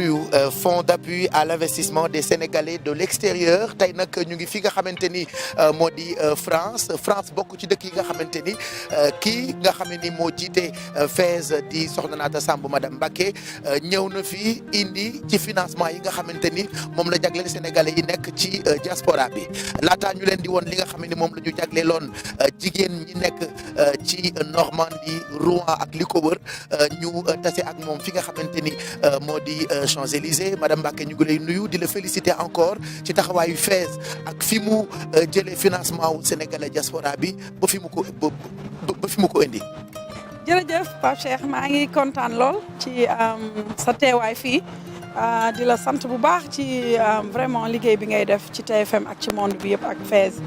nuyu fonds d'appui à l'investissement des Sénégalais de l'extérieur tey nag ñu ngi fi nga xamante ni moo di France bokk ci dëkk yi nga xamante ni kii nga xam ne ni moo jiite FAISE di Soxna Naata Samb madame Mbacké ñëw na fi indi ci financement yi nga xamante ni moom la jagleel Sénégalais yi nekk ci diaspora bi laataa ñu leen di woon li nga xam ne ni moom la ñu jagleeloon jigéen ñi nekk ci Normandie Rouen ak li ko wër ñu tase ak moom fi nga xamante ni moo di Champs-Élysées madame Mbacké ñu ngi lay nuyu di la féliciter encore ci taxawaayu FAISE ak fi mu jëlee financement wu Sénégalais diaspora bi ba fi mu ko indi. jërëjëf Pape Cheikh maa ngi kontaan lool ci sa teewaay fii di la sant bu baax ci vraiment liggéey bi ngay def ci TFM ak ci monde bi yëpp ak FAISE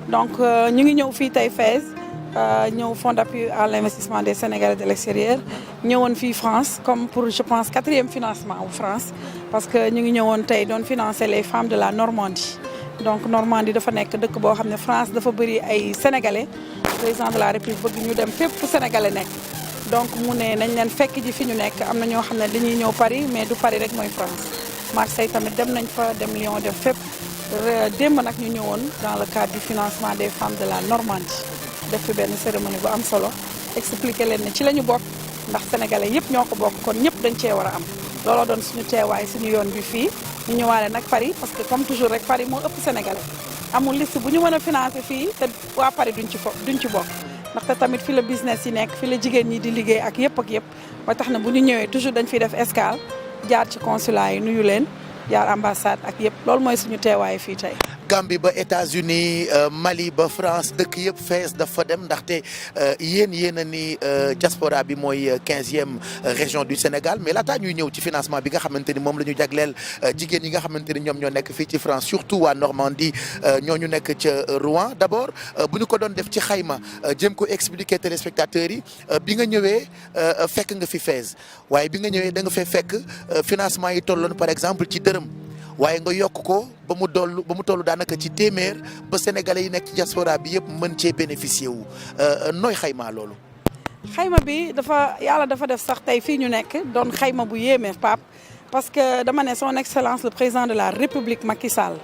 donc ñu ngi ñëw fii tey FAISE ñëw fonds d'appui à l'investissement des Sénégalais de l'extérieur ñëwoon fii France comme pour je pense 4e financement wu France parce que ñu ngi ñëwoon tey doon financer les femmes de la Normandie donc Normandie dafa nekk dëkk boo xam ne France dafa bëri ay Sénégalais président de la République bëgg ñu dem fépp fu Sénégalais nekk donc mu ne nañ leen fekk ji fi ñu nekk am na ñoo xam ne dañuy ñëw Paris mais du Paris rek mooy France Marseille tamit dem nañ fa dem Lyon dem fépp démb nag ñu ñëwoon dans le cadre du financement des femmes de la Normandie def fi benn cérémonie bu am solo expliquer leen ne ci la ñu bokk ndax sénégalais yëpp ñoo ko bokk kon ñëpp dañ cee war a am looloo doon suñu teewaay suñu yoon bi fii ñu ñëwaale nag Paris parce que comme toujours rek Paris moo ëpp sénégalais amul liste bu ñu mën a financer fii te waa Paris duñ ci bokk ndaxte tamit fi la business yi nekk fi la jigéen ñi di liggéey ak yëpp ba tax na bu ñu ñëwee toujours dañ fiy def escale jaar ci consulat yi nuyu leen jaar ambassade ak yëpp loolu mooy suñu teewaay fii tey. Gambie ba États-Unis Mali ba France dëkk yëpp FAISE dafa dem ndaxte yéen a ni diaspora bi mooy 15e région du Sénégal mais laataa ñuy ñëw ci financement bi nga xamante ni moom la ñu jagleel jigéen yi nga xamante ni ñoom ñoo nekk fii ci France surtout waa Normandie ñooñu nekk ca Rouen d'abord bu ñu ko doon def ci xayma jëm ko expliquer téléspectateurs yi bi nga ñëwee fekk nga fi FAISE waaye bi nga ñëwee da nga fee fekk financement yi tolloon par exemple ci dërëm. waaye nga yokk ko ba mu toll daanaka ci téeméer ba sénégalais yi nekk ci diaspora bi yëpp mën cee bénéficier wu nooy xayma loolu. xayma bi yàlla dafa def sax tey fii ñu nekk doon xayma bu yéeme Pape parce que dama ne son excellence le président de la république Macky Sall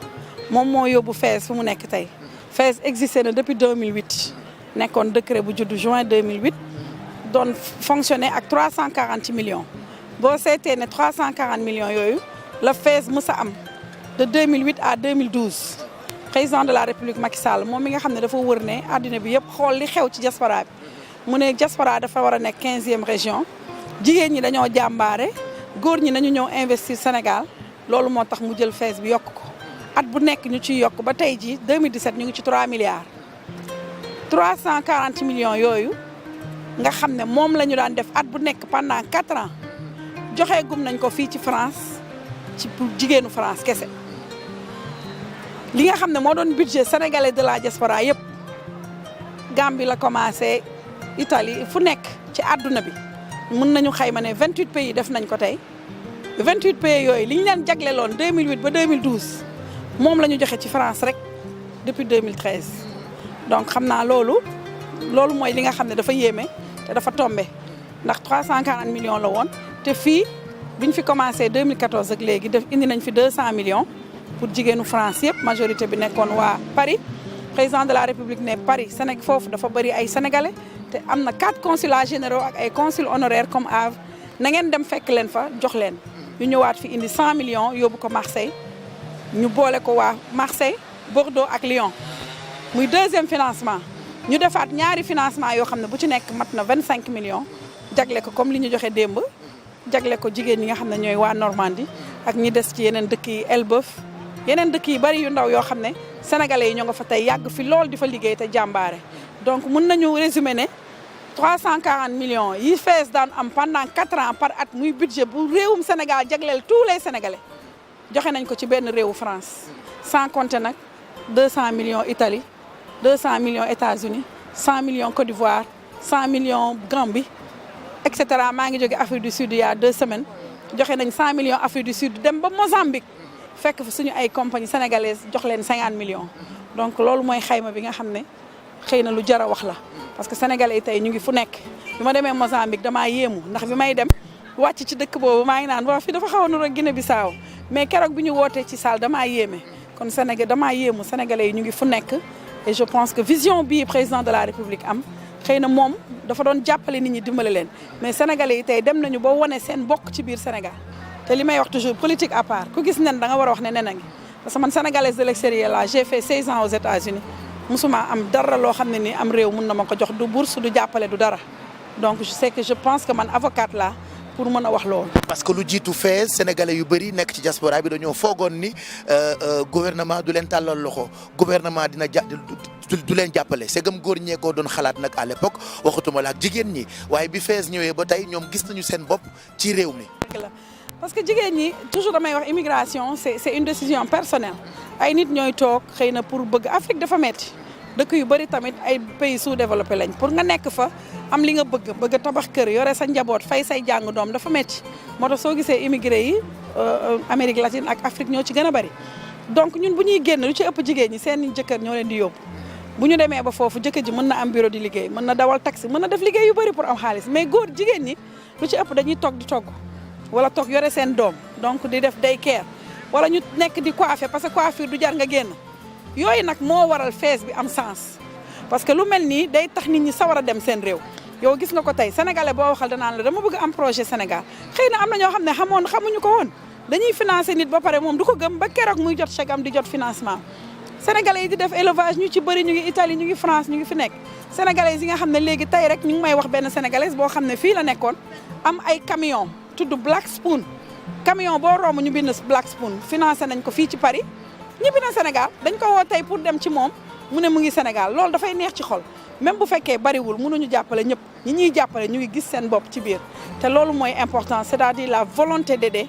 moom moo yóbbu FAISE fu mu nekk tey FAISE existé na depuis 2008 nekkoon décret bu judd juin 2008 doon fonctionner ak 340 millions boo seetee ne 340 millions yooyu. la FAISE mës a am de 2008 à 2012 président de la république Macky Sall moom mi nga xam ne dafa wër ne àddina bi yëpp xool li xew ci diaspora bi mu ne diaspora dafa war a nekk 15e région jigéen ñi dañoo jàmbaare góor ñi nañu ñëw investir Sénégal loolu moo tax mu jël FAISE bi yokk ko at bu nekk ñu ciy yokk ba tey ji 2017 ñu ngi ci 3 milliards 340 millions yooyu nga xam ne moom la ñu daan def at bu nekk pendant 4 ans joxe gum nañ ko fii ci France ci pour jigéenu France kese li nga xam ne moo doon budget sénégalais de la diaspora yëpp Gambie la commencé Italie fu nekk ci àdduna bi mën nañu xayma ne 28 pays def nañ ko tey 28 pays yooyu li ñu leen jagleeloon 2008 ba 2012 moom la ñu joxe ci France rek depuis 2013 donc xam naa loolu mooy li nga xam ne dafa yéeme te dafa tombé ndax 340 millions la woon te fii. bi ñu fi commencé 2014 ak léegi indi nañ fi 200 millions pour jigéenu France yëpp majorité bi nekkoon waa Paris président de la République ne Paris foofu dafa bëri ay sénégalais te am na 4 consulats généraux ak ay consuls honoraires comme Havre na ngeen dem fekk leen fa jox leen. ñu ñëwaat fi indi 100 millions yóbbu ko Marseille ñu boole ko waa Marseille Bordeaux ak Lyon muy 2e financement ñu defaat ñaari financement yoo xam ne bu ci nekk mat na 25 millions jagle ko comme li ñu joxe démb. jagle ko jigéen ñi nga xam ne ñooy waa Normandie ak ñi des ci yeneen dëkk yi Elbeuf yeneen dëkk yi bari yu ndaw yoo xam ne sénégalais yi ñoo nga fa tey yàgg fi lool di fa liggéey te jàmbaare donc mun nañu résumer ne 340 millions yi FAISE daan am pendant 4 ans par at muy budget bu réewum Sénégal jagleel tous les sénégalais joxe nañ ko ci benn réewu France sans compter nag 200 millions Italie 200 millions États-Unis 100 millions Côte d'Ivoire 100 millions Gambie et cetera maa ngi jóge Afrique du Sud il y a 2 semaines joxe nañ 100 millions Afrique du Sud dem ba Mozambique fekk fa suñu ay compagnie sénégalaise jox leen 50 millions donc loolu mooy xayma bi nga xam ne xëy na lu jar a wax la parce que sénégalais yi tey ñu ngi fu nekk bi ma demee Mozambique damaa yéemu ndax bi may dem wàcc ci dëkk boobu maa ngi naan waa fii dafa xaw a nur ak Guinée Bissau mais keroog bi ñu wootee ci salle damaa yéeme kon Sénégal damaa yéemu sénégalais yi ñu ngi fu nekk et je pense que vision bii président de la République am xëy na moom dafa doon jàppale nit ñi dimbale leen mais sénégalais yi tey dem nañu ba wane seen bokk ci biir Sénégal te li may wax toujours politique à part ku gis nen da nga war a wax ne nen a ngi parce que man sénégalaise de l'extérieur là j'ai fait 16 ans aux États-Unis musuma am dara loo xam ne ni am réew mun na ma ko jox du bourse du jàppale du dara donc je pense que man avocate là pour mën a wax loolu. parce que lu jiitu fee sénégalais yu bëri nekk ci diaspora bi dañoo foogoon ni gouvernement du leen tàllal loxo gouvernement dina du leen jàppale segam góor ñee ko doon xalaat nag à l'époque waxatuma la ak jigéen ñi waaye bi fees ñëwee ba tey ñoom gis nañu seen bopp ci réew mi. parce que jigéen ñi toujours damay wax immigration c'est une décision personnelle ay nit ñooy toog xëy na pour bëgg Afrique dafa metti dëkk yu bëri tamit ay pays sous-développé lañ pour nga nekk fa am li nga bëgg tabax kër yore sa njaboot fay say jàng doom dafa metti moo tax soo gisee immigré yi Amérique latine ak Afrique ñoo ci gën a bëri donc ñun bu ñuy génn lu ci ëpp jigéen ñi seen jëkkër ñoo leen di yóbbu bu ñu demee ba foofu jëkkër ji mën na am bureau di liggéey mën na dawal taxi mën na def liggéey yu bëri pour am xaalis mais góor jigéen ñi lu ci ëpp dañuy toog di togg wala toog yore seen doom donc di def day care wala ñu nekk di coiffer parce que coiffure du jar nga génn yooyu nag moo waral fees bi am sens parce que lu mel nii day tax nit ñi sawar a dem seen réew yow gis nga ko tey sénégalais boo waxal danaan la dama bëgg am projet Sénégal xëy na am na ñoo xam ne xamuñu ko woon dañuy financer nit ba pare moom du ko gëm ba keroog muy jot chèque am di jot financement sénégalais yi di def élevage ñu ci bëri ñu ngi Italie ñu ngi France ñu ngi fi nekk sénégalais yi nga xam ne léegi tey rek ñu ngi may wax benn sénégalaise boo xam ne fii la nekkoon am ay camion tudd Black Spoon camion boo romb ñu bind Black Spoon financé nañ ko fii ci Paris ñibbi na Sénégal dañ ko woo tey pour dem ci moom mu ne mu ngi Sénégal loolu dafay neex ci xol même bu fekkee bariwul mënuñu jàppale ñëpp ñi ñuy jàppale ñu ngi gis seen bopp ci biir te loolu mooy important c'est-à-dire la volonté d'aider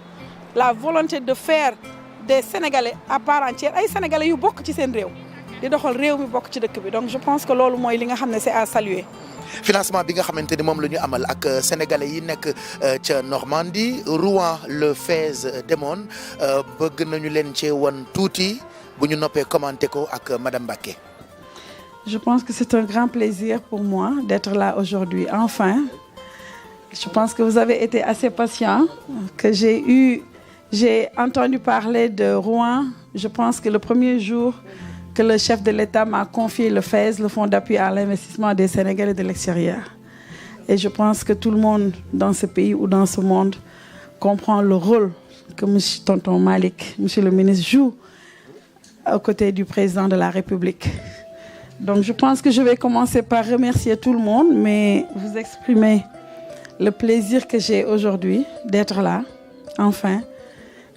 la volonté de faire des Sénégalais à part entière ay Sénégalais yu bokk ci seen réew di doxal réew mi bokk ci dëkk bi donc je pense que loolu mooy li nga xam ne c'est à saluer. financement bi nga xamante ni moom la ñu amal ak sénégalais yi nekk ca Normandie Rouen le Fès demoon bëgg nañu leen cee wan tuuti bu ñu noppee commenter ko ak madame Mbacké. Je pense que c'est un grand plaisir pour moi d'être là aujourd'hui enfin. Je pense que vous avez été assez patient, que j'ai entendu parler de Rouen. Je pense que le premier jour que le chef de l'État m'a confié le FAISE, le Fonds d'appui à l'investissement des Sénégalais de l'extérieur. Et je pense que tout le monde dans ce pays ou dans ce monde comprend le rôle que monsieur Tonton Malick, monsieur le ministre, joue aux côtés du président de la République. Donc je pense que je vais commencer par remercier tout le monde, mais vous exprimer le plaisir que j'ai aujourd'hui d'être là, enfin.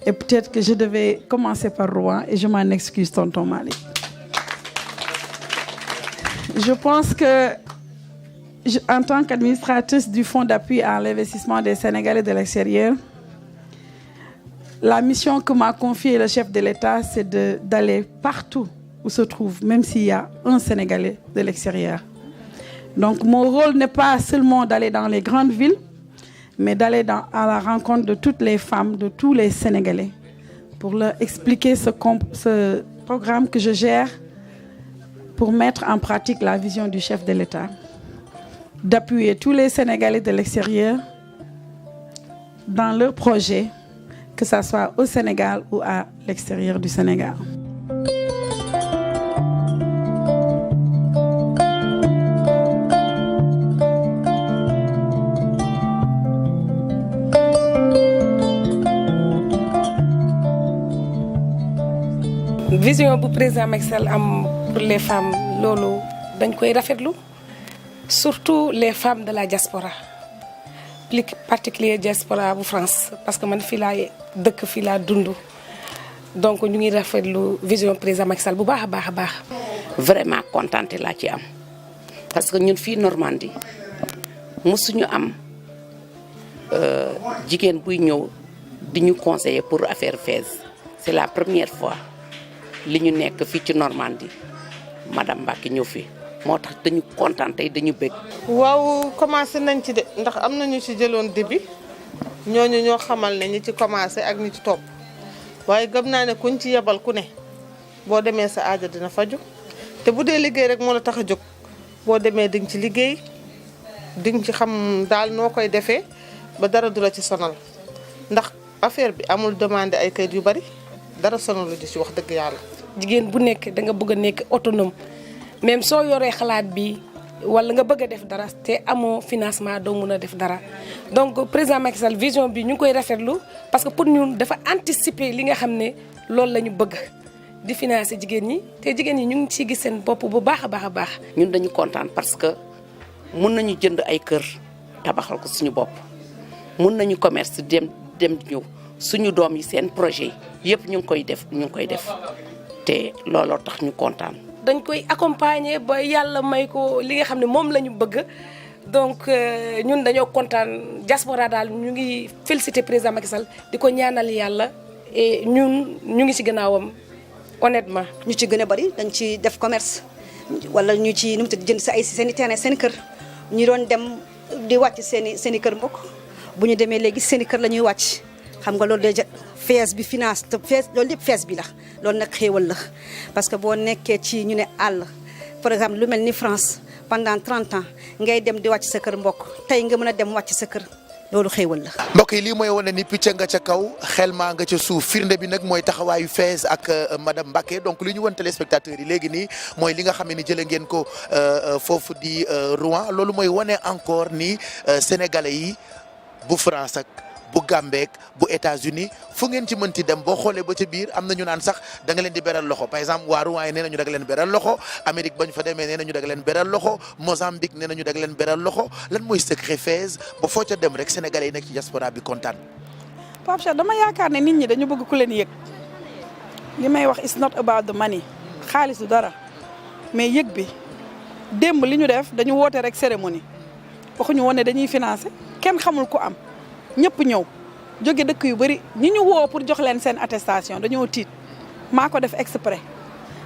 Et peut-être que je devais commencer par Rouen et je m'en excuse, Tonton Malick. Je pense que, en tant qu'administratrice du Fonds d'appui à l'investissement des Sénégalais de l'extérieur, la mission que m'a confiée le chef de l'État, c'est d'aller partout où se trouve, même s'il y a un Sénégalais de l'extérieur. Donc mon rôle n'est pas seulement d'aller dans les grandes villes, mais d'aller à la rencontre de toutes les femmes, de tous les Sénégalais, pour leur expliquer ce programme que je gère pour mettre en pratique la vision du chef de l'État, d'appuyer tous les Sénégalais de l'extérieur dans leurs projets, que ce soit au Sénégal ou à l'extérieur du Sénégal. Vision bu président Macky Sall am pour les femmes loolu dañ koy rafetlu surtout les femmes de la diaspora plus particulier diaspora bu France parce que man fii laa dëkk fii laa dund donc ñu ngi rafetlu vision président Macky Sall bu baax a baax a baax. vraiment contenté laa ci am parce que ñun fii Normandie mosuñu am jigéen buy ñëw di ñu conseiller pour affaire FAISE c'est la première fois. li ñu nekk fii ci Normandie madame Mbacké ñëw fi moo tax dañu kontaan tey dañu bëgg. waaw commencé nañ ci de ndax am na ñu ci jëloon début ñooñu ñoo xamal ne ñi ci commencé ak ñi ci topp waaye gëm naa ne kuñ ci yebal ku ne boo demee sa aajo dina faju te bu dee liggéey rek moo la tax a jóg boo demee di nga ci liggéey di nga ci xam daal noo koy defee ba dara du la ci sonal ndax affaire bi amul demandé ay kayit yu bari dara sonalu di ci wax dëgg yàlla. jigéen bu nekk da nga bëgg a nekk autonome même soo yoree xalaat bi wala nga bëgg a def dara te amoo financement doo mun a def dara donc président Macky Sall vision bi ñu ngi koy rafetlu parce que pour ñun dafa anticiper li nga xam ne loolu la ñu bëgg di financer jigéen ñi te jigéen ñi ñu ngi ciy gis seen bopp bu baax a baax a baax. ñun dañu kontaan parce que mun nañu jënd ay kër tabaxal ko suñu bopp mun nañu commerce dem di ñëw suñu doom yi seen projet yi yëpp ñu ngi koy def te looloo tax ñu kontaan. dañ koy accompagner ba yàlla may ko li nga xam ne moom la ñu bëgg donc ñun dañoo kontaan diaspora daal ñu ngi féliciter président Macky Sall di ko ñaanal yàlla et ñun ñu ngi ci gannaawam honnêtement. ñu ci gën a bari dañ ci def commerce wala ñu ci nu mu tudd jënd seen i terrain seen kër ñu doon dem di wàcc seen i kër mbokk bu ñu demee léegi seen i kër la ñuy wàcc xam nga loolu déjà fees bi finance te fees loolu lépp fees bi la loolu nag xéewal la parce que boo nekkee ci ñu ne àll par exemple lu mel ni France pendant 30 ans ngay dem di wàcc sa kër mbokk tey nga mën a dem wàcc sa kër loolu xéewal la. mbokk yi lii mooy wane ni picc nga ca kaw xel maa nga ca suuf firnde bi nag mooy taxawaayu FAISE ak madame Mbacké donc li ñu wan téléspectateurs yi léegi nii mooy li nga xam ne ni jëlee ngeen ko foofu di Rouen loolu mooy wane encore ni sénégalais yi bu France ak bu Gambek bu États-Unis fu ngeen ci mënti dem boo xoolee ba ca biir am na ñu naan sax da nga leen di beral loxo par exemple waa Rouen yi nee nañu da nga leen beral loxo Amérique bañ fa demee nee nañu da nga leen beral loxo Mozambique nee nañu da nga leen beral loxo lan mooy secret FAISE ba foo ca dem rek sénégalais yi nekk ci diaspora bi kontaan. Pape Cheikh dama yaakaar ne nit ñi dañu bëgg ku leen yëg li may wax it's not about the money xaalis du dara mais yëg bi démb li ñu def dañu woote rek cérémonie waxuñu woon ne dañuy financer kenn xamul ku am. ñëpp ñëw jóge dëkk yu bari ñi ñu woo pour jox leen seen attestation dañoo tiit maa ko def exprès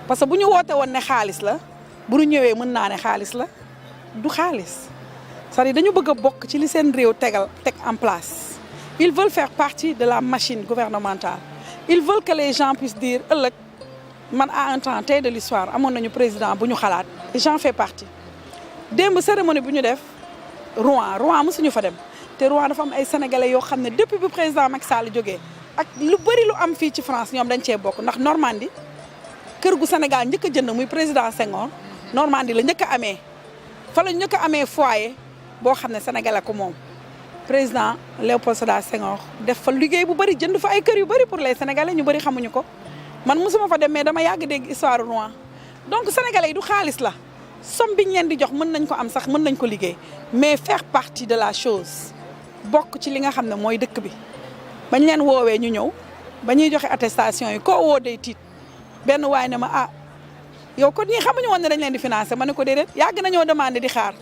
parce que bu ñu woote woon ne xaalis la bu ñu ñëwee mën naa ne xaalis la du xaalis c'est-à-dire dañu bëgg a bokk ci li seen réew teg en place ils veulent faire partie de la machine gouvernementale ils veulent que les gens puissent dire ëllëg man à un temps tey de l'histoire amoon nañu président bu ñu xalaat et j'en fais partie démb cérémonie bu ñu def Rouen mësuñu fa dem te Rouen dafa am ay sénégalais yoo xam ne depuis bi président Macky Sall jógee ak lu bëri lu am fii ci France ñoom dañ cee bokk ndax Normandie kër gu Sénégal njëkk a jënd muy président Senghor Normandie la njëkk a amee fa la njëkk a amee foyer boo xam ne sénégalais ko moom président Léopold Sédar Senghor def fa liggéey bu bëri jënd fa ay kër yu bëri pour les sénégalais ñu bëri xamuñu ko man mosuma fa dem mais dama yàgg dégg histoire Rouen donc sénégalais yi du xaalis la somme bi ñu leen di jox mën nañ ko am sax mën nañ ko liggéey mais faire partie de la chose bokk ci li nga xam ne mooy dëkk bi bañ leen woowee ñu ñëw ba ñuy joxe attestation yi koo woo day tiit benn waay ne ma ah yow kon ñii xamuñu woon ne dañ leen di financer ma ne ko déedéet yàgg nañoo demandé di xaar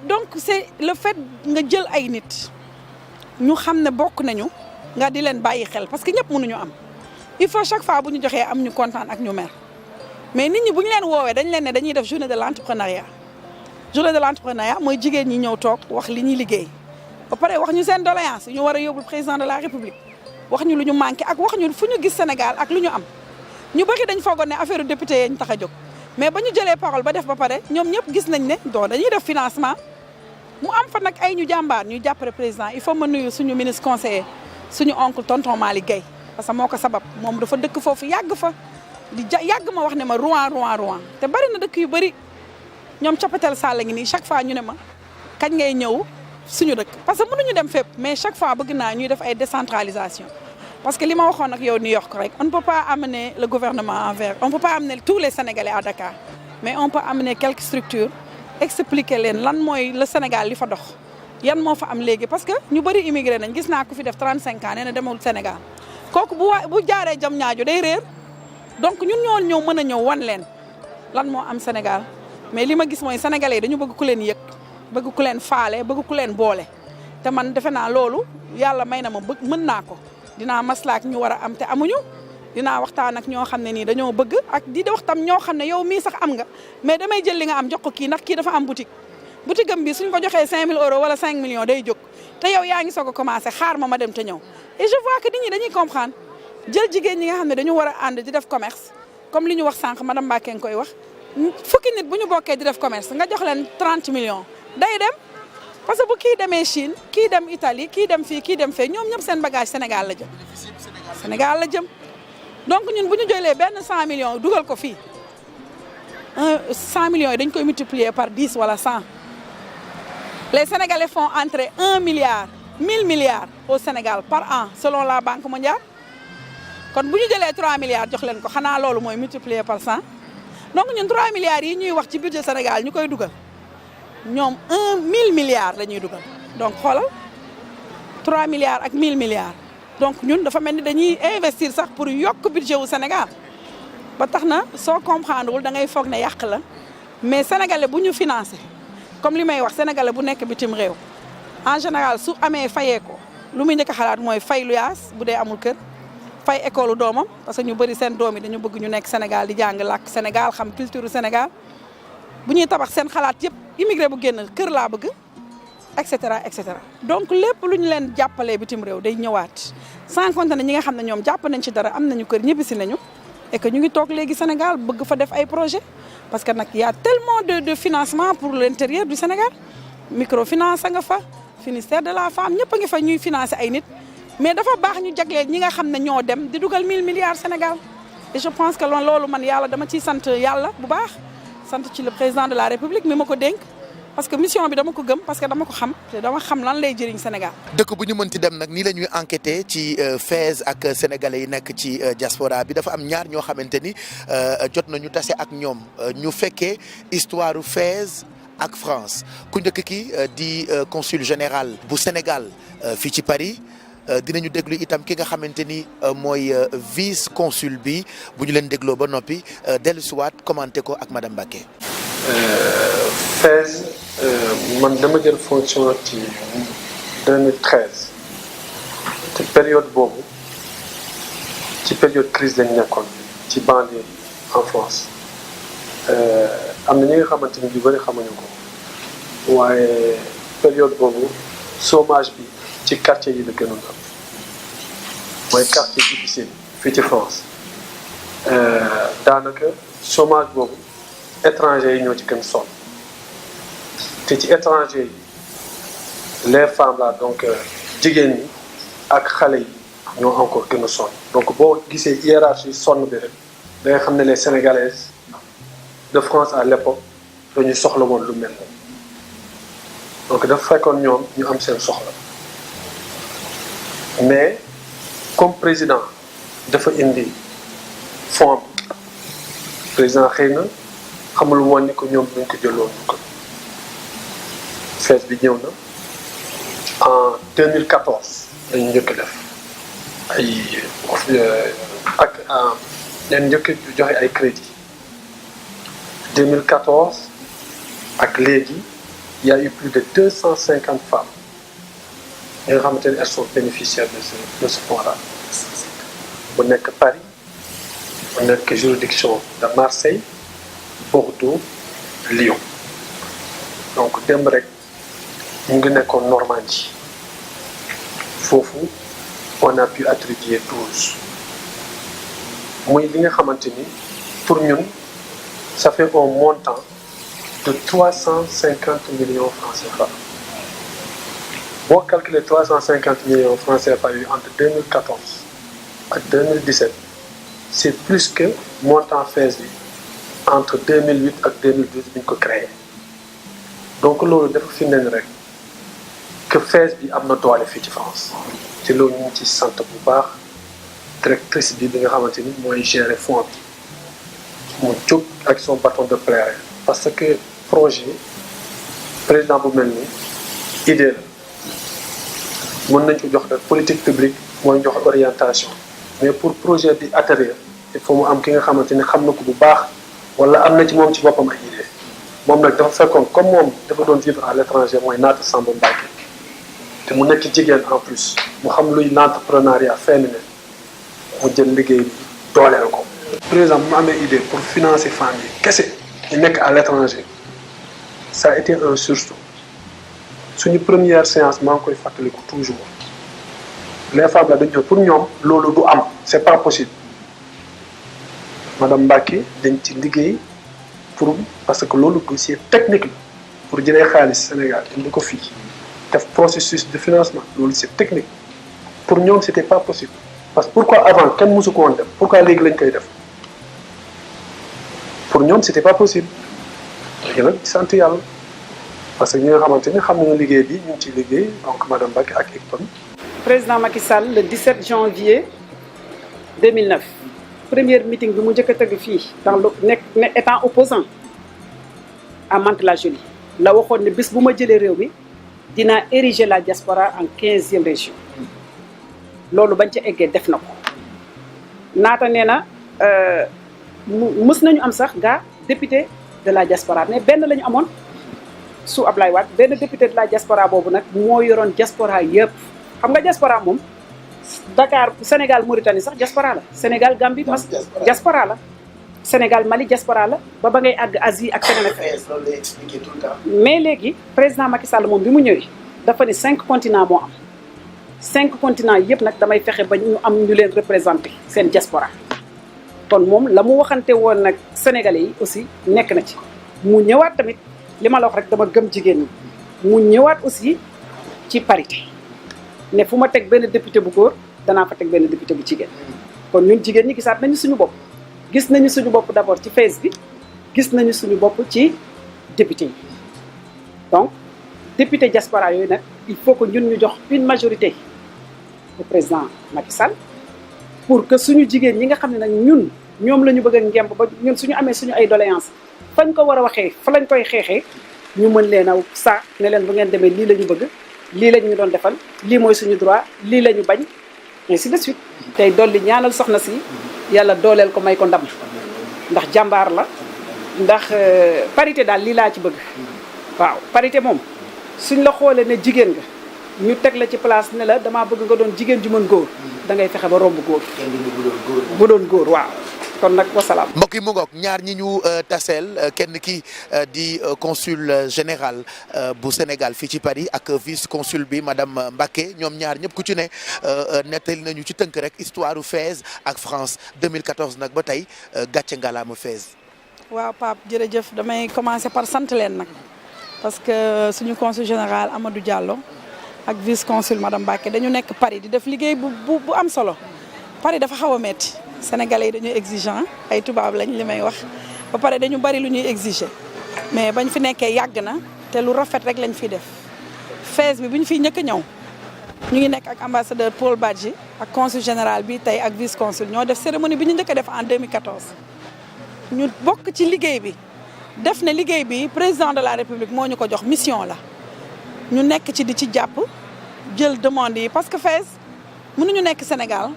donc c'est le fait nga jël ay nit ñu xam ne bokk nañu nga di leen bàyyi xel parce que ñëpp mënuñu am il faut chaque fois bu ñu joxee am ñu kontaan ak ñu mer mais nit ñi bu ñu leen woowee dañ leen ne dañuy def journée de l'entrepreneuriat mooy jigéen ñi ñëw toog wax li ñuy liggéey ba pare wax ñu seen doléance ñu war a yóbbul président de la république wax ñu lu ñu manqué ak wax ñu fu ñu gis Sénégal ak lu ñu am ñu bëri dañ foogoon ne affaire député yi ñu tax a jóg mais ba ñu jëlee parole ba def ba pare ñoom ñëpp gis nañ ne donc dañuy def financement mu am fa nag ay ñu jàmbaar ñuy jàppale président il faut ma nuyu suñu ministre conseiller suñu oncle tonton Malick Gueye parce que moo ko sabab moom dafa dëkk foofu yàgg fa di yàgg ma wax ne ma Rouen te bari na dëkk yu bëri ñoom Capatel Sall ngi nii chaque fois ñu ne ma kañ ngay ñëw suñu dëkk parce que mënuñu dem fépp mais chaque fois bëgg naa ñuy def ay décentralisation parce que li ma waxoon ak yow New York rek on ne peut pas amener le gouvernement envers on ne peut pas amener tous les Sénégalais à Dakar mais on peut amener quelques structures expliquer leen lan mooy le Sénégal li fa dox yan moo fa am léegi parce que ñu bëri immigré nañ gis naa ko fi def 35 ans nee na demul Sénégal kooku bu jaaree jam ñaajo day réer donc ñun ñoo mën a ñëw wan leen lan moo am Sénégal mais li ma gis mooy sénégalais dañu bëgg ku leen yëg bëgg ku leen faale bëgg ku leen boole te man defe naa loolu yàlla may na ma bëgg mën naa ko dinaa maslaak ñu war a am te amuñu dinaa waxtaan ak ñoo xam ne nii dañoo bëgg ak di wax tam ñoo xam ne yow mii sax am nga mais damay jël li nga am jox ko kii ndax kii dafa am boutique am bi suñ ko joxee 5000 euros wala 5 millions day jóg te yow yaa ngi soog a commencé xaar ma dem te ñëw et je vois que nit ñi dañuy comprendre jël jigéen ñi nga xam ne dañu war a ànd di def commerce comme li ñu wax sànq madame Mbacké nga koy wax fukki nit bu ñu bokkee di def commerce nga jox leen 30 millions day dem parce que bu kii demee Chine kii dem Italie kii dem fii kii dem fee ñoom ñëpp seen bagage Sénégal la jëm. Sénégal la jëm donc ñun bu ñu jëlee benn 100 millions dugal ko fii 100 millions yi dañ koy multiplier par 10 wala 100 les Sénégalais font entrer 1 milliard 1000 milliards au Sénégal par an selon la Banque mondiale kon bu ñu jëlee 3 milliards jox leen ko xanaa loolu mooy multiplier par 100 donc ñun 3 milliards yi ñuy wax ci budget Sénégal ñu koy dugal. ñoom 1000 milliards la ñuy dugal donc xoolal 3 milliards ak 1000 milliards donc ñun dafa mel ni dañuy investir sax pour yokk budget wu Sénégal ba tax na soo comprendre wul da ngay foog ne yàq la mais sénégalais bu ñu financé comme li may wax sénégalais bu nekk bitim réew en général su amee fayee ko lu muy njëkk a xalaat mooy fay luyaas bu dee amul kër fay école doomam parce que ñu bëri seen doom yi dañu bëgg ñu nekk Sénégal di jàng làkk Sénégal xam culture Sénégal bu ñuy tabax seen xalaat yëpp. immigré bu génn kër laa bëgg et cetera et cetera donc lépp lu ñu leen jàppalee bitim réew day ñëwaat sans compter ne ñi nga xam ne ñoom jàpp nañ ci dara am nañu kër ñibbisi nañu et que ñu ngi toog léegi Sénégal bëgg fa def ay projet parce que nag y a tellement de financement pour l'intérieur du Sénégal microfinance nga fa ministère de la femme ñëpp a ngi fa ñuy financer ay nit mais dafa baax ñu jagleel ñi nga xam ne ñoo dem di dugal 1000 milliards Sénégal et je pense que loolu man yàlla dama ciy sant yàlla bu baax sant ci le président de la République mi ma ko dénk parce que mission bi dama ko gëm parce que dama ko xam te dama xam lan lay jëriñ Sénégal. dëkk bu ñu mënti dem nag nii la ñuy enquêter ci FAISE ak sénégalais yi nekk ci diaspora bi dafa am ñaar ñoo xamante ni jot nañu tase ak ñoom ñu fekkee histoire FAISE ak France ku njëkk ki di consul général bu Sénégal fii ci Paris. dinañu déglu itam ki nga xamante ni mooy vice consul bi bu ñu leen dégloo ba noppi dellusiwaat commenté ko ak madame Mbacké. FAISE man dama jël fonction ci 2013 te période boobu ci période crise lañ nekkoon ci banlieue en France am na ñi nga xamante ni yu bëri xamuñu ko waaye période boobu chômage bi. ci quartier yi la gënoon am mooy quartier difficile fii ci France daanaka chômage boobu étranger yi ñoo ci gën sonn te ci étranger yi les femmes là donc jigéen ñi ak xale yi ñoo encore gën a sonn donc boo gisee hiérarchie sonn bi rek da nga xam ne les Sénégalaises de France à l'époque dañuy soxla woon lu mel noonu donc dafa fekkoon ñoom ñu am seen soxla. mais comme président dafa indi fond président xëy na xamul woon ni ko ñoom duñ ko jëloon ko FAISE bi ñëw na en 2014 dañu njëkk def ay ak leen njëkk joxe ay crédit 2014 ak léegi il y a eu plus de 250 femmes ñi nga xamante ne elles sont bénéficiaires de ce fonds-là bu nekk Paris bu nekk juridiction de Marseille Bordeaux Lyon donc démb rek ñu ngi nekkoon Normandie foofu on a pu attribuer 12 muy li nga xamante ni pour ñun ça fait un montant de 350 millions francs CFA. boo calculer 350 millions francs CFA yu entre 2014 ak 2017 c'est plus que montant FAISE bi entre 2008 ak 2012 bi ñu ko créé donc loolu dafa firndeel rek que FAISE bi am na doole fii ci France ci loolu ñu ngi ci sant bu baax directrice bi nga xamante ni mooy gérer fonds bi mu jóg ak son bâton de pèlerin parce que projet président bu mel ni idée la mën nañ ko jox rek politique publique mooy jox orientation mais pour projet bi atterrir il faut mu am ki nga xamante ni xam na ko bu baax wala am na ci moom ci boppam ay idée moom nag dafa fekkoon comme moom dafa doon vivre à l'étranger mooy Naata Samba Mbacké te mu nekk jigéen en plus mu xam luy l'entrepreneuriat féminin mu jël liggéey bi dooleel ko. président bu mu amee idée pour financer femmes yi kese ñu nekk à l'étranger ça a été un sursaut. suñu première séance maa ngi koy fàttaliku toujours les femmes la dañu ñëw pour ñoom loolu du am c'est pas possible madame Mbacké dañ ci liggéey pour parce que loolu dossier technique la pour jëlee xaalis Sénégal indi ko fii def processus de financement loolu c'est technique pour ñoom c'était pas possible parce que pourquoi avant kenn mësu ko woon def pourquoi léegi lañ koy def pour ñoom c'était pas possible léegi nag sant yàlla parce que ñi nga xamante ni xam nañu liggéey bi ñu ngi ciy liggéey donc madame Mbacké ak équipe am. Président Macky Sall le 17 janvier 2009 première meeting bi mu njëkk a tëgg fii dans le étant opposant à Mantes-la-Jolie la waxoon ne bis bu ma jëlee réew mi dinaa ériger la diaspora en 15e région loolu bañ ca eggee def na ko naata nee na mës nañu am sax gaa député de la diaspora mais benn la ñu amoon sous Ablaye Wade benn député de la diaspora boobu nag moo yoroon diaspora yëpp xam nga diaspora moom Dakar Sénégal Mauritanie sax diaspora la Sénégal Gambie mas diaspora la Sénégal Mali diaspora la ba ngay àgg Asie ak feneen ak feneen mais léegi président Macky Sall moom bi mu ñëwee dafa ne 5 continents moo am 5 continents yëpp nag damay fexe ba ñu am ñu leen représenté seen diaspora kon moom la mu waxante woon nag sénégalais yi aussi nekk na ci mu ñëwaat tamit li ma la wax rek dama gëm jigéen ñi mu ñëwaat aussi ci parité ne fu ma teg benn député bu góor danaa fa teg benn député bu jigéen kon ñun jigéen ñi gisaat nañu suñu bopp gis nañu suñu bopp d'abord ci FAISE bi gis nañu suñu bopp ci député yi donc député diaspora yooyu nag il faut que ñun ñu jox une majorité au président Macky Sall pour que suñu jigéen ñi nga xam ne nag ñun ñoom la ñu bëgg a ngemb ba ñun suñu amee suñu ay doléance fañ ko war a waxee fa lañ koy xeexee ñu mën leen a saa ne leen bu ngeen demee lii la ñu bëgg lii lañ ñu doon defal lii mooy suñu droit lii la ñu bañ ainsi de suite tey dolli ñaanal soxna si yàlla dooleel ko may ko ndam ndax jàmbaar la ndax parité daal lii laa ci bëgg waaw parité moom suñ la xoolee ne jigéen nga ñu teg la ci place ne la damaa bëgg nga doon jigéen ju mën góor da ngay fexe ba romb góor bu doon góor waaw kon nag wasalaam. mbokk yi mu ngoog ñaar ñi ñu taseel kenn ki di consul général bu Sénégal fii ci Paris ak vice consul bi madame Mbacké ñoom ñaar ñëpp ku ci ne nettali nañu ci tënk rek histoire u FAISE ak France 2014 nag ba tey gàcce ngalaama FAISE. waaw Pape jërëjëf damay commencer par sant leen nag parce que suñu consul général Amadou Diallo ak vice consul madame Mbacké dañu nekk Paris di def liggéey bu am solo Paris dafa xaw a metti Sénégalais yi dañuy exigeant ay tubaab lañ li may wax ba pare dañu bari lu ñuy exiger mais bañ fi nekkee yàgg na te lu rafet rek lañ fiy def FAISE bi bu ñu fiy njëkk a ñëw ñu ngi nekk ak ambassadeur Paul Badji ak consul général bi tey ak vice consul ñoo def cérémonie bi ñu njëkk a def en 2014 ñu bokk ci liggéey bi def ne liggéey bi président de la république moo ñu ko jox mission la ñu nekk ci di ci jàpp jël demande yi parce que FAISE mënuñu nekk Sénégal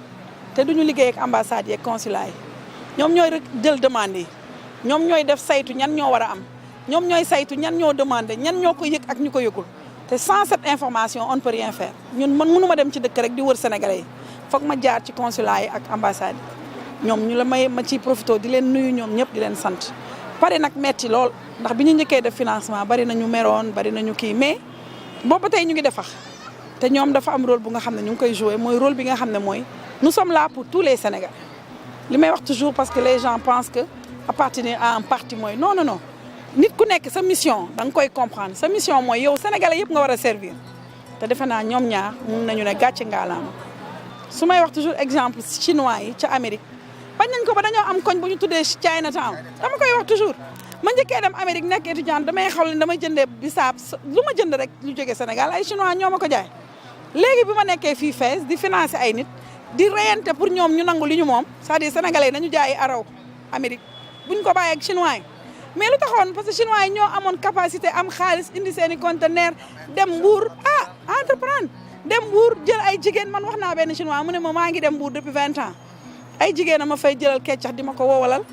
te duñu liggéey ak ambassades yi ak consulat yi ñoom ñooy rek jël demande yi ñoom ñooy def saytu ñan ñoo war a am ñoom ñooy saytu ñan ñoo demandé ñan ñoo ko yëg ak ñu ko yëgul te sans cette information on ne peut rien faire ñun man mënu ma dem ci dëkk rek di wër sénégalais yi foog ma jaar ci consulat yi ak ambassades yi ñoom ñu la may ma ciy profité di leen nuyu ñoom ñëpp di leen sant pare nag metti lool ndax bi ñu njëkkee def financement bari nañu meroon bari nañu kii mais boobu tey ñu ngi defax te ñoom dafa am rôle bu nga xam ne ñu ngi koy jouer mooy rôle bi nga xam ne mooy nous sommes là pour tous les Sénégalais li may wax toujours parce que les gens pensent que appartenir à un parti mooy non non non nit ku nekk sa mission da nga koy comprendre sa mission mooy yow Sénégalais yëpp nga war a servir te defe naa ñoom ñaar mun nañu ne gàcce ngaalaama su may wax toujours exemple chinois yi ca Amérique bañ nañ ko ba dañoo am koñ bu ñu tuddee Chinatown dama koy wax toujours ma njëkkee dem Amérique nekk étudiante damay xaw ne damay jëndee bisaab lu ma jënd rek lu jógee Sénégal ay chinois ñoo ma ko jaay léegi bi ma nekkee fii FAISE di financer ay nit di reyante pour ñoom ñu nangu li ñu moom c'est-à-dire sénégalais nañu jaay araw Amérique buñ ko bàyyi ak chinois yi mais lu taxoon parce que chinois yi ñoo amoon capacité am xaalis indi seen i conteneur dem Mbour entreprendre dem Mbour jël ay jigéen man wax naa benn chinois mu ne ma maa ngi dem Mbour depuis 20 ans ay jigéen a ma fay jëlal keccax di ma ko woowalal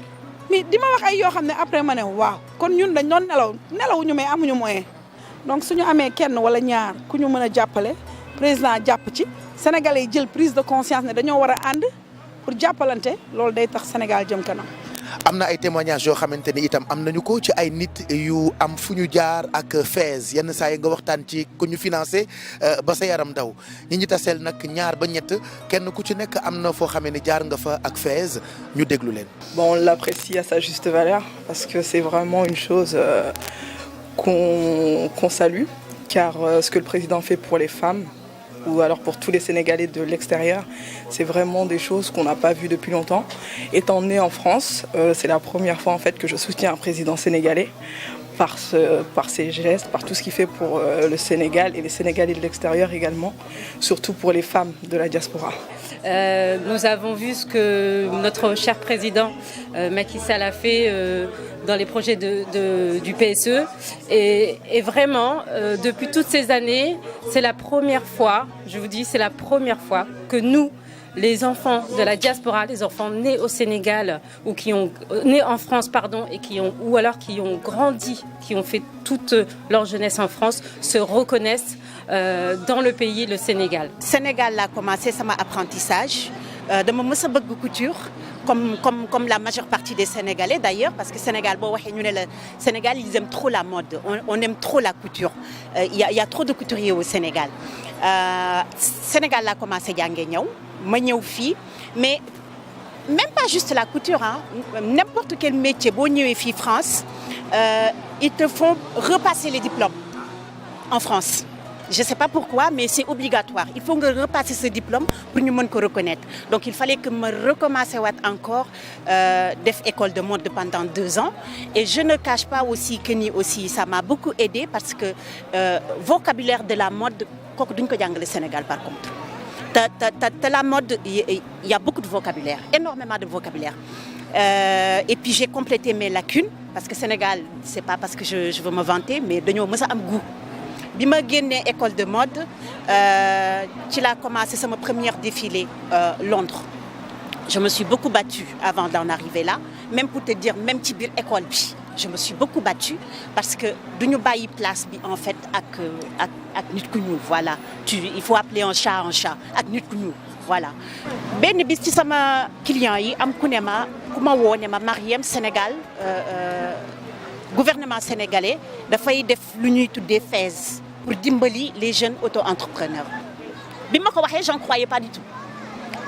mais di ma wax ay yoo xam ne après ma ne waaw kon ñun dañ doon nelawuñu mais amuñu moyen donc suñu amee kenn wala ñaar ku ñu mën a jàppale président jàpp ci Sénégalais yi jël prise de conscience ne dañoo war a ànd pour jàppalante loolu day tax Sénégal jëm kanam. am na ay témoignages yoo xamante ni itam am nañu ko ci ay nit yu am fu ñu jaar ak FAISE yenn saa yi nga waxtaan ci ku ñu financé ba sa yaram daw ñi ñu taseel nag ñaar ba ñett kenn ku ci nekk am na foo xamee ni jaar nga fa ak FAISE ñu déglu leen. Bon, on l'apprécie à sa juste valeur parce que c'est vraiment une chose qu'on salue, car ce que le président fait pour les femmes, ou alors pour tous les Sénégalais de l'extérieur, c'est vraiment des choses qu'on n'a pas vues depuis longtemps. Étant né en France, c'est la première fois en fait que je soutiens un président sénégalais par ses gestes, par tout ce qu'il fait pour le Sénégal et les Sénégalais de l'extérieur également, surtout pour les femmes de la diaspora. Nous avons vu ce que notre cher président Macky Sall a fait dans les projets du PSE et vraiment depuis toutes ces années, c'est la première fois, je vous dis, c'est la première fois que nous, les enfants de la diaspora, les enfants nés au Sénégal ou qui ont nés en France, pardon, et qui ont grandi, qui ont fait toute leur jeunesse en France, se reconnaissent dans le pays, le Sénégal. Sénégal a commencé son apprentissage de mon couture, comme la majeure partie des Sénégalais d'ailleurs, parce que Sénégal, Sénégal, ils aiment trop la mode, on aime trop la couture. Il y a trop de couturiers au Sénégal. Sénégal a commencé à mais même pas juste la couture, hein. N'importe quel métier, France, ils te font repasser les diplômes en France. Je ne sais pas pourquoi, mais c'est obligatoire. Il faut repasser ce diplôme pour nous reconnaître. Donc il fallait que je recommence encore def école de mode pendant 2 ans. Et je ne cache pas aussi que ça m'a beaucoup aidé parce que vocabulaire de la mode, le Sénégal par contre. La mode, il y a beaucoup de vocabulaire, énormément de vocabulaire. Et puis j'ai complété mes lacunes parce que Sénégal, c'est pas parce que je veux me vanter, mais nous avons un goût. Quand je suis à l'école de mode, j'ai commencé mon premier défilé à Londres. Je me suis beaucoup battue avant d'en arriver là, même pour te dire, même si école, je me suis beaucoup battue parce que nous avons une place en fait avec nous. Voilà. Il faut appeler un chat avec nous. Voilà. Ben bis ci sama client yi am ku ne ma Mariam Sénégal gouvernement sénégalais dafay def lu ñuy tuddee FAISE pour dimbali les jeunes auto-entrepreneurs. Bi ma ko waxee j'en croyais pas du tout.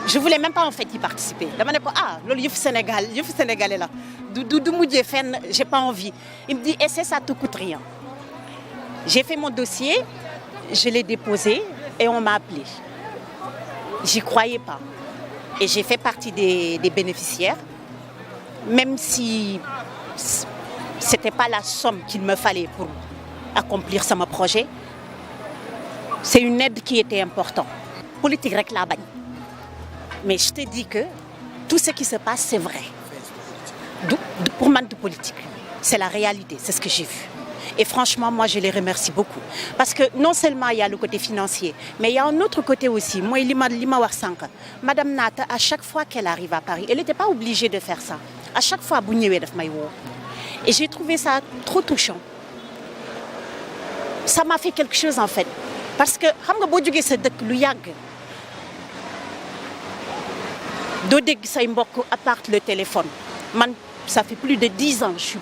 Je voulais même pas en fait y participer. Dama ne ko loolu yëfu sénégalais la du mujjee fenn, j'ai pas envie. Il me dit essaie, ça te coûte rien. J'ai fait mon dossier, je l'ai déposé et on m'a appelé. J'y croyais pas. Et j'ai fait partie des bénéficiaires, même si c'était pas la somme qu'il me fallait pour accomplir ce projet. C'est une aide qui était importante. Politique rek la bañ. Mais je te dis que tout ce qui se passe, c'est vrai. Pour moi, de politique, c'est la réalité, c'est ce que j'ai vu. Et franchement, moi, je les remercie beaucoup. Parce que non seulement il y a le côté financier, mais il y a un autre côté aussi. Moi, Madame Nata, à chaque fois qu'elle arrive à Paris, elle n'était pas obligée de faire ça. À chaque fois, et j'ai trouvé ça trop touchant. Ça m'a fait quelque chose en fait. Parce que, à part le téléphone, ça fait plus de 10 ans que je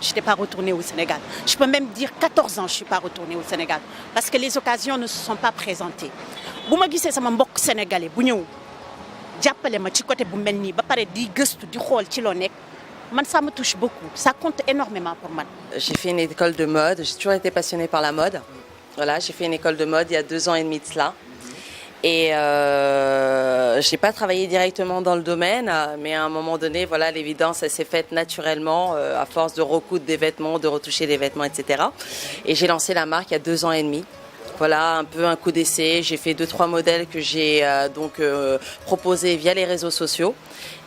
n'étais pas retournée au Sénégal. Je peux même dire 14 ans que je ne suis pas retournée au Sénégal. Parce que les occasions ne se sont pas présentées. Si je suis un Sénégalais, ça me touche beaucoup. Ça compte énormément pour moi. J'ai fait une école de mode. J'ai toujours été passionnée par la mode. Voilà, j'ai fait une école de mode il y a 2 ans et demi de cela. Et je n'ai pas travaillé directement dans le domaine, mais à un moment donné, voilà, l'évidence, elle s'est faite naturellement à force de recoudre des vêtements, de retoucher des vêtements, etc. Et j'ai lancé la marque il y a 2 ans et demi. Voilà, un peu un coup d'essai. J'ai fait 2-3 modèles que j'ai proposés via les réseaux sociaux.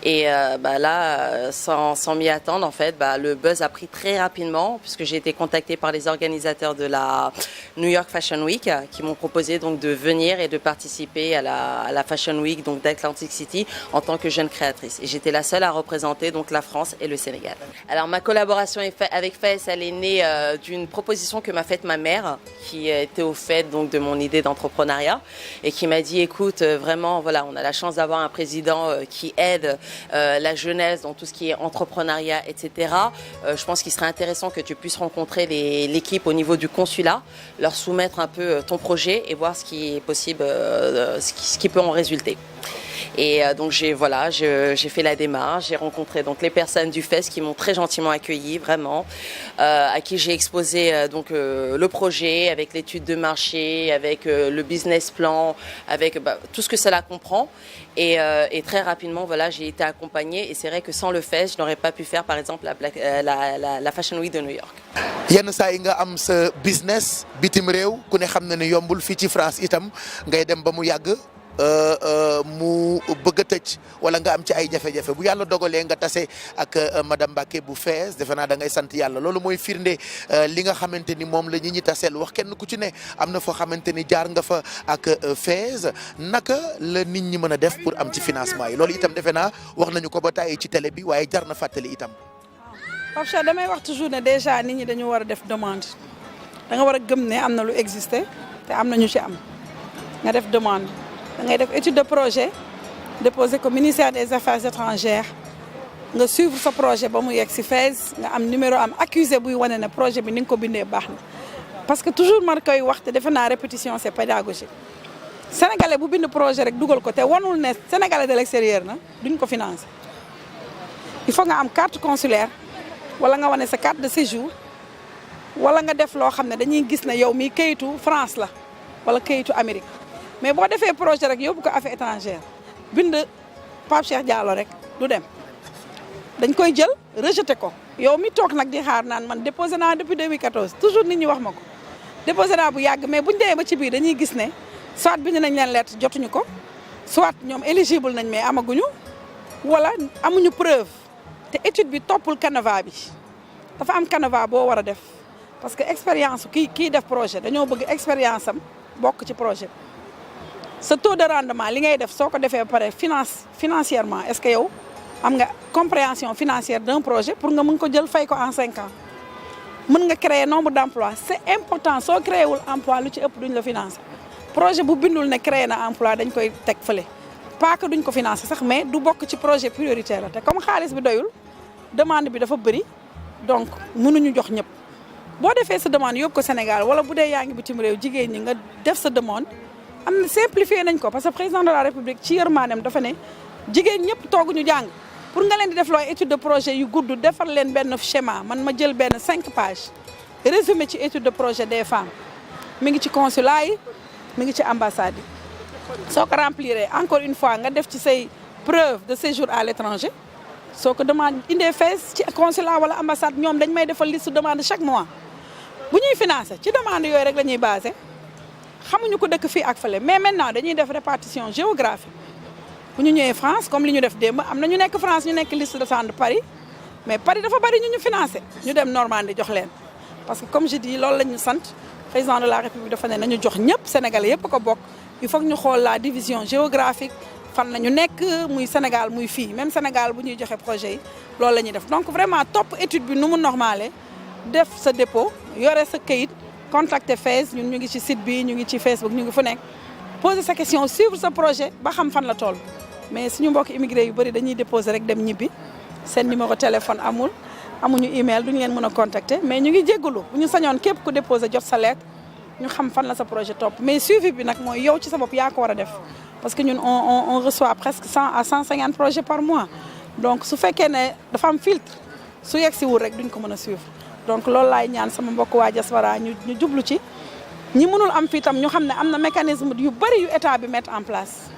Et là, sans m'y attendre, en fait, le buzz a pris très rapidement puisque j'ai été contactée par les organisateurs de la New York Fashion Week qui m'ont proposé donc de venir et de participer à la Fashion Week donc d'Atlantic City en tant que jeune créatrice. Et j'étais la seule à représenter donc la France et le Sénégal. Alors ma collaboration avec FAISE, elle est née d'une proposition que m'a faite ma mère qui était au fait donc de mon idée d'entrepreneuriat et qui m'a dit écoute vraiment voilà on a la chance d'avoir un président qui aide la jeunesse dans tout ce qui est entrepreneuriat, etc. Je pense qu'il serait intéressant que tu puisses rencontrer l'équipe au niveau du consulat, leur soumettre un peu ton projet et voir ce qui est possible, ce qui peut en résulter. Et donc j'ai fait la démarche, j'ai rencontré donc les personnes du FES qui m'ont très gentiment accueilli, vraiment, à qui j'ai exposé le projet avec l'étude de marché, avec le business plan, avec tout ce que cela comprend. Et très rapidement, voilà, j'ai été accompagnée. Et c'est vrai que sans le FES, je n'aurais pas pu faire, par exemple, la Fashion Week de New York. yenn saa yi nga am sa business bitim réew ku ne xam na ne yombul fii ci France itam ngay dem ba mu yàgg mu bëgg a tëj wala nga am ci ay jafe-jafe bu yàlla dogalee nga tase ak madame Mbacké bu FES defe naa da ngay sant yàlla loolu mooy firnde li nga xamante ni moom la ñi taseel wax kenn ku ci ne am na foo xamante ni jaar nga fa ak FES naka la nit ñi mën a def pour am ci financement yi loolu itam defe naa wax nañu ko ba tàyyi ci télé bi waaye jar na fàttali itam. Pape Cheikh damay wax toujours ne déjà nit ñi dañu war a def demande da nga war a gëm ne am na lu existé te am na ñu ci am nga def demande da ngay def étude de projet déposer ko ministère des affaires étrangères nga suivre sa projet ba mu yegg si FES nga am numéro am accusé buy wane ne projet bi ni nga ko bindee baax na parce que toujours ma koy wax te defe naa répétition c'est pédagogique sénégalais bu bind projet rek dugal ko te wanul ne sénégalais de l'extérieur na duñ ko financer il faut nga am carte consulaire wala nga wane sa carte de séjour wala nga def loo xam ne dañuy gis ne yow mii kayitu France la wala kayitu Amérique mais boo defee projet rek yóbbu ko affaires étrangères bind Pape Cheikh Diallo rek du dem dañ koy jël rejeté ko yow mi toog nag di xaar naan man déposé naa depuis 2014 toujours nit ñi wax ma ko déposé naa bu yàgg mais buñ demee ba ci biir dañuy gis ne soit bind nañ leen lettre jotuñu ko soit ñoom éligible nañ mais amaguñu wala amuñu preuve te étude bi toppul canevas bi dafa am canevas boo war a def parce que expérience kii def projet dañoo bëgg expérience am bokk ci projet bi sa taux de rendement li ngay def soo ko defee ba pare financièrement est-ce que yow am nga compréhension financière d'un projet pour nga mën ko jël fay ko en 5 ans mën nga créer nombre d'emplois c'est important soo créé wul emploi lu ci ëpp duñ la financer projet bu bindul ne créé na emploi dañ koy teg fële pas que duñ ko financer sax mais du bokk ci projet prioritaire la te comme xaalis bi doyul demande bi dafa bëri donc mënuñu jox ñëpp boo defee sa demande yóbbu ko Sénégal wala bu dee yaa ngi bitim réew jigéen ñi nga def sa demande am na simplifié nañ ko parce que président de la république ci yërmandeem dafa ne jigéen ñëpp tooguñu jàng pour nga leen di def loo étude de projet yu gudd defar leen benn schéma man ma jël benn 5 pages résumé ci étude de projet des femmes mi ngi ci consulat yi mi ngi ci ambassade yi soo ko remplir encore une fois nga def ci say preuve de séjour à l'étranger soo ko demande indee FES ci consulat wala ambassade ñoom dañ may defal liste demande chaque mois bu ñuy financer ci demande yooyu rek la ñuy basé xamuñu ko dëkk fii ak fële mais maintenant dañuy def répartition géographique bu ñu ñëwee France comme li ñu def démb am na ñu nekk France ñu nekk liste d'attente Paris mais Paris dafa bari ñu financé ñu dem Normandie jox leen parce que comme je dis loolu la ñu sant président de la République dafa ne nañu jox ñëpp Sénégalais yëpp ko bokk il faut que ñu xool la division géographique fan la ñu nekk muy Sénégal muy fii même Sénégal bu ñuy joxe projet yi loolu la ñuy def donc vraiment topp étude bi nu mu normalé def sa dépôt yore sa kayit contacter FES ñun ñu ngi ci site bi ñu ngi ci Facebook ñu ngi fu nekk poser sa question suivre sa projet ba xam fan la toll mais suñu mbokk immigré yu bëri dañuy déposer rek dem ñibbi seen numéro téléphone amuñu email duñu leen mën a contacter mais ñu ngi jéggalu bu ñu sañoon képp ku déposer jot sa lettre ñu xam fan la sa projet topp mais suivi bi nag mooy yow ci sa bopp yaa ko war a def parce que ñun on reçoit presque 100 à 150 projets par mois donc su fekkee ne dafa am filtre su yegg si wul rek duñ ko mën a suivre donc loolu laay ñaan sama mbokk waa diaspora ñu jublu ci ñi mënul am fii tam ñu xam ne am na mécanisme yu bëri yu état bi mettre en place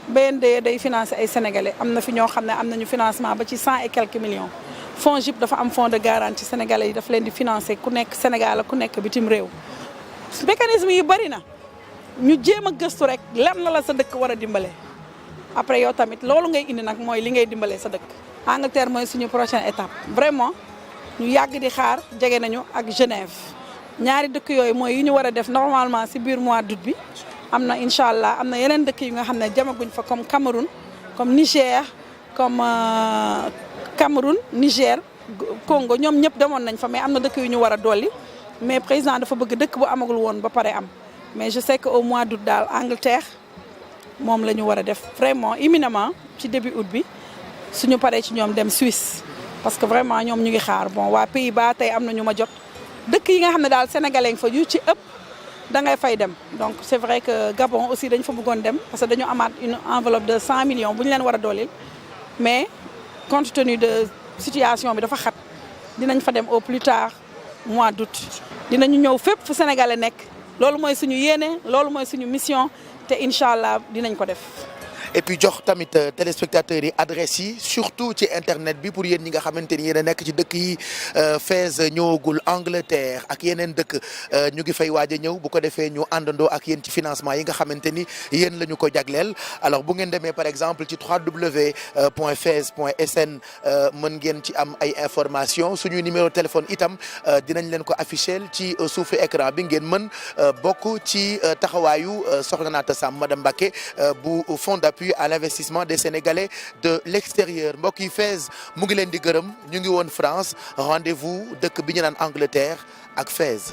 BND day financer ay sénégalais am na fi ñoo xam ne am nañu financement ba ci 100 et quelques millions FONGIP dafa am fonds de garantie sénégalais yi dafa leen di financer ku nekk Sénégal ku nekk bitim réew mécanisme yi bëri na ñu jéem a gëstu rek lan la sa dëkk war a dimbale après yow tamit loolu ngay indi nag mooy li ngay dimbalee sa dëkk Angleterre mooy suñu prochaine étape vraiment ñu yàgg di xaar jege nañu ak Genève ñaari dëkk yooyu mooy yi ñu war a def normalement ci biir mois d'août bi am na incha allah am na yeneen dëkk yi nga xam ne jamaguñ fa comme Cameroun comme Niger comme Cameroun Niger Congo ñoom ñëpp demoon nañ fa mais am na dëkk yu ñu war a dolli mais président dafa bëgg dëkk bu amagul woon ba pare am mais je sais que au mois d'août daal Angleterre moom la ñu war a def vraiment imminemment ci début août bi suñu paree ci ñoom dem Suisse parce que vraiment ñoom ñu ngi xaar bon waa Pays-Bas tey am na ñu ma jot dëkk yi nga xam ne daal sénégalais fa yu ci ëpp da ngay fay dem donc c'est vrai que Gabon aussi dañ fa bëggoon dem parce que dañu amaat une enveloppe de 100 millions bu ñu leen war a dooleel mais compte tenu de situation bi dafa xat dinañ fa dem au plus tard mois d'août. dinañu ñëw fépp fu Sénégalais nekk loolu mooy suñu yéene loolu mooy suñu mission te incha allah dinañ ko def. et puis jox tamit téléspectateurs yi adresse yi surtout ci internet bi pour yéen ñi nga xamante ni yéen a nekk ci dëkk yi Fès ñëwagul Angleterre ak yeneen dëkk ñu ngi fay waaj a ñëw bu ko defee ñu àndandoo ak yéen ci financement yi nga xamante ni yéen la ñu ko jagleel alors bu ngeen demee par exemple ci www.fez.sn mën ngeen ci am ay informations suñu numéro téléphone itam dinañ leen ko afficher ci suufu écran bi ngeen mën bokk ci taxawaayu Soxna Naata Samb madame Mbacké bu Fonds d'appui à l'investissement des Sénégalais de l'extérieur mbokk yi Fès mu ngi leen di gërëm ñu ngi woon France rendez-vous dëkk bi ñu naan Angleterre ak Fès.